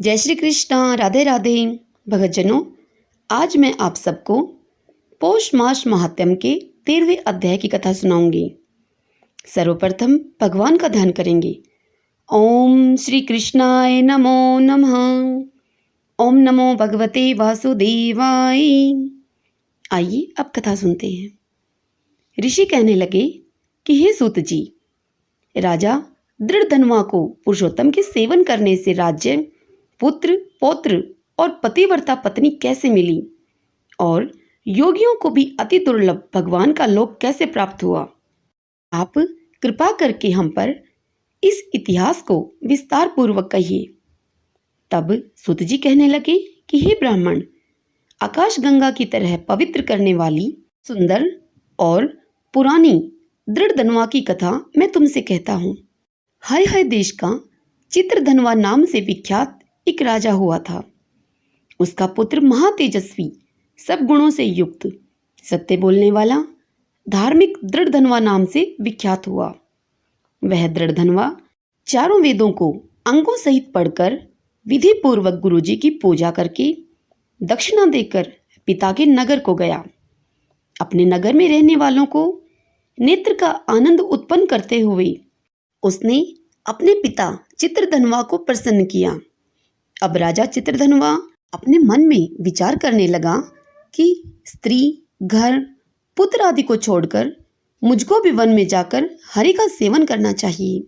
जय श्री कृष्णा, राधे राधे। भगतजनों, आज मैं आप सबको पौष मास महात्म्य के 13वें अध्याय की कथा सुनाऊंगी। सर्वप्रथम भगवान का ध्यान करेंगे। ओम श्री कृष्णाय नमो नमः। ओम नमो भगवते वासुदेवाय। आइए अब कथा सुनते हैं। ऋषि कहने लगे कि हे सूत जी, राजा दृढ़धनवा को पुरुषोत्तम के सेवन करने से राज्य, पुत्र, पौत्र और पतिव्रता पत्नी कैसे मिली और योगियों को भी अति दुर्लभ भगवान का लोक कैसे प्राप्त हुआ? आप कृपा करके हम पर इस इतिहास को विस्तार पूर्वक कहिए। तब सूत जी कहने लगे कि हे ब्राह्मण, आकाश गंगा की तरह पवित्र करने वाली सुंदर और पुरानी दृढ़धनवा की कथा मैं तुमसे कहता हूँ। हाय हाय देश का चित्रधनवा नाम से विख्यात एक राजा हुआ था। उसका पुत्र महातेजस्वी, सब गुणों से युक्त, सत्य बोलने वाला, धार्मिक दृढ़धनवा नाम से विख्यात हुआ। वह दृढ़धनवा चारों वेदों को अंगों सहित पढ़कर विधि पूर्वक गुरुजी की पूजा करके दक्षिणा देकर पिता के नगर को गया। अपने नगर में रहने वालों को नेत्र का आनंद उत्पन्न करते हुए उसने अपने पिता चित्रधनवा को प्रसन्न किया। अब राजा चित्रधनवा अपने मन में विचार करने लगा कि स्त्री, घर, पुत्र आदि को छोड़कर मुझको भी वन में जाकर हरि का सेवन करना चाहिए।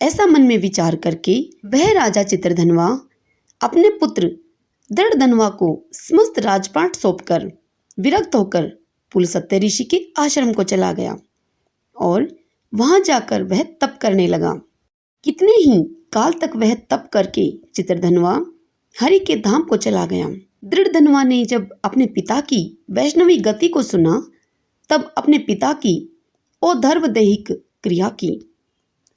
ऐसा मन में विचार करके वह राजा चित्रधनवा अपने पुत्र दृढ़धनवा को समस्त राजपाट सौंपकर विरक्त होकर पुलस्त्य ऋषि के आश्रम को चला गया और वहां जाकर वह तप करने लगा। कितने ही काल तक वह तप करके चित्रधनवा हरि के धाम को चला गया। दृढ़धनवा ने जब अपने पिता की वैष्णवी गति को सुना, तब अपने पिता की औधर्वदैहिक क्रिया की,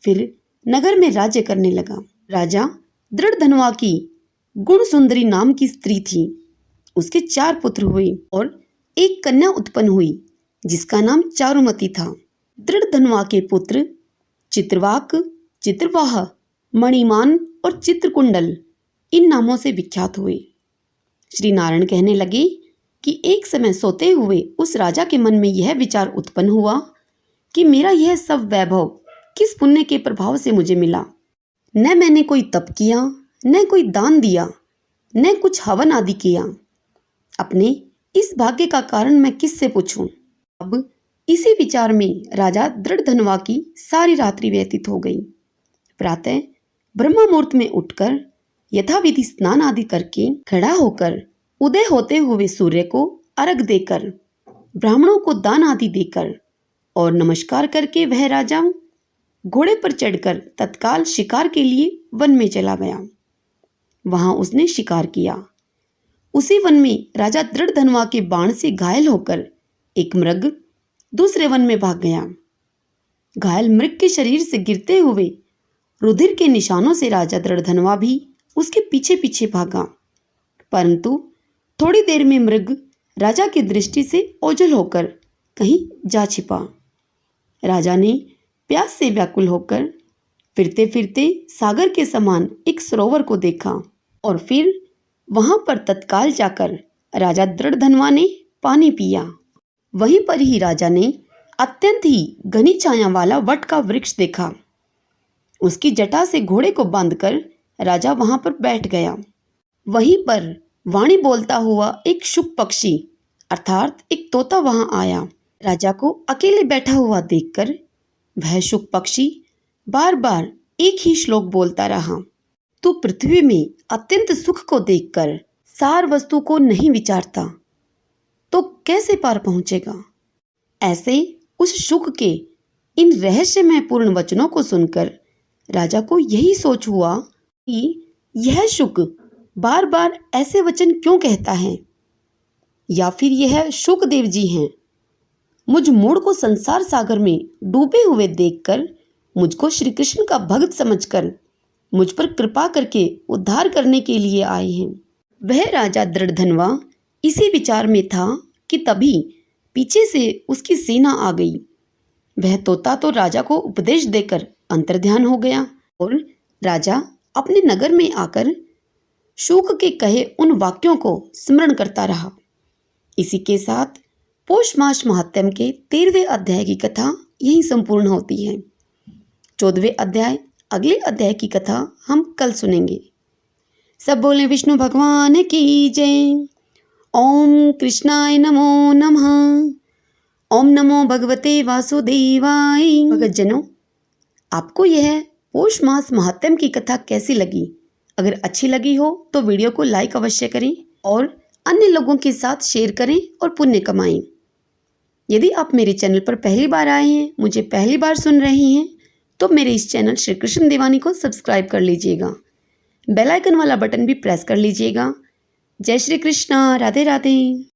फिर नगर में राज्य करने लगा। राजा दृढ़धनवा की गुण सुंदरी नाम की स्त्री थी। उसके 4 पुत्र हुए और एक कन्या उत्पन्न हुई जिसका नाम चारुमती था। दृढ़धनवा के पुत्र चित्रवाक, चित्रवाह, मणिमान और चित्रकुंडल इन नामों से विख्यात हुए। श्री नारायण कहने लगे कि एक समय सोते हुए उस राजा के मन में यह विचार उत्पन्न हुआ कि मेरा यह सब वैभव किस पुण्य के प्रभाव से मुझे मिला। न मैंने कोई तप किया, न कोई दान दिया, न कुछ हवन आदि किया। अपने इस भाग्य का कारण मैं किससे पूछूं? अब इसी विचार में राजा दृढ़धनवा की सारी रात्रि व्यतीत हो गई। प्रातः ब्रह्म मुहूर्त में उठकर यथाविधि स्नान आदि करके खड़ा होकर उदय होते हुए सूर्य को अर्घ देकर, ब्राह्मणों को दान आदि देकर और नमस्कार करके वह राजा घोड़े पर चढ़कर तत्काल शिकार के लिए वन में चला गया। वहां उसने शिकार किया। उसी वन में राजा दृढ़धनवा के बाण से घायल होकर एक मृग दूसरे वन में भाग गया। घायल मृग के शरीर से गिरते हुए रुधिर के निशानों से राजा दृढ़धनवा भी उसके पीछे पीछे भागा, परंतु थोड़ी देर में मृग राजा की दृष्टि से ओझल होकर कहीं जा छिपा। राजा ने प्यास से व्याकुल होकर फिरते फिरते सागर के समान एक सरोवर को देखा और फिर वहां पर तत्काल जाकर राजा दृढ़धनवा ने पानी पिया। वहीं पर ही राजा ने अत्यंत ही घनी छाया वाला वट का वृक्ष देखा। उसकी जटा से घोड़े को बांधकर राजा वहां पर बैठ गया। वहीं पर वाणी बोलता हुआ एक शुक पक्षी अर्थात एक तोता वहां आया। राजा को अकेले बैठा हुआ देखकर वह शुक पक्षी बार बार एक ही श्लोक बोलता रहा, तू पृथ्वी में अत्यंत सुख को देखकर सार वस्तु को नहीं विचारता तो कैसे पार पहुंचेगा। ऐसे उस शुक के इन रहस्यमय पूर्ण वचनों को सुनकर राजा को यही सोच हुआ कि यह शुक बार बार ऐसे वचन क्यों कहता है, या फिर यह शुकदेव जी हैं। मुझ मूढ़ को संसार सागर में डूबे हुए देखकर मुझको श्री कृष्ण का भक्त समझकर मुझ पर कृपा करके उद्धार करने के लिए आए हैं। वह राजा दृढ़धनवा इसी विचार में था कि तभी पीछे से उसकी सेना आ गई। वह तोता तो राजा को उपदेश देकर अंतर्ध्यान हो गया और राजा अपने नगर में आकर शुक के कहे उन वाक्यों को स्मरण करता रहा। इसी के साथ पौष मास महात्म्य के 13वें अध्याय की कथा यहीं संपूर्ण होती है। 14वें अध्याय अगले अध्याय की कथा हम कल सुनेंगे। सब बोले विष्णु भगवान की जय। ओम कृष्णाय नमो नमः। ओम नमो भगवते वासुदेवाय। भगतजनों, आपको यह पौष मास महात्म्य की कथा कैसी लगी? अगर अच्छी लगी हो तो वीडियो को लाइक अवश्य करें और अन्य लोगों के साथ शेयर करें और पुण्य कमाएं। यदि आप मेरे चैनल पर पहली बार आए हैं, मुझे पहली बार सुन रहे हैं, तो मेरे इस चैनल श्री कृष्ण दीवानी को सब्सक्राइब कर लीजिएगा। बेल आइकन वाला बटन भी प्रेस कर लीजिएगा। जय श्री कृष्णा। राधे राधे।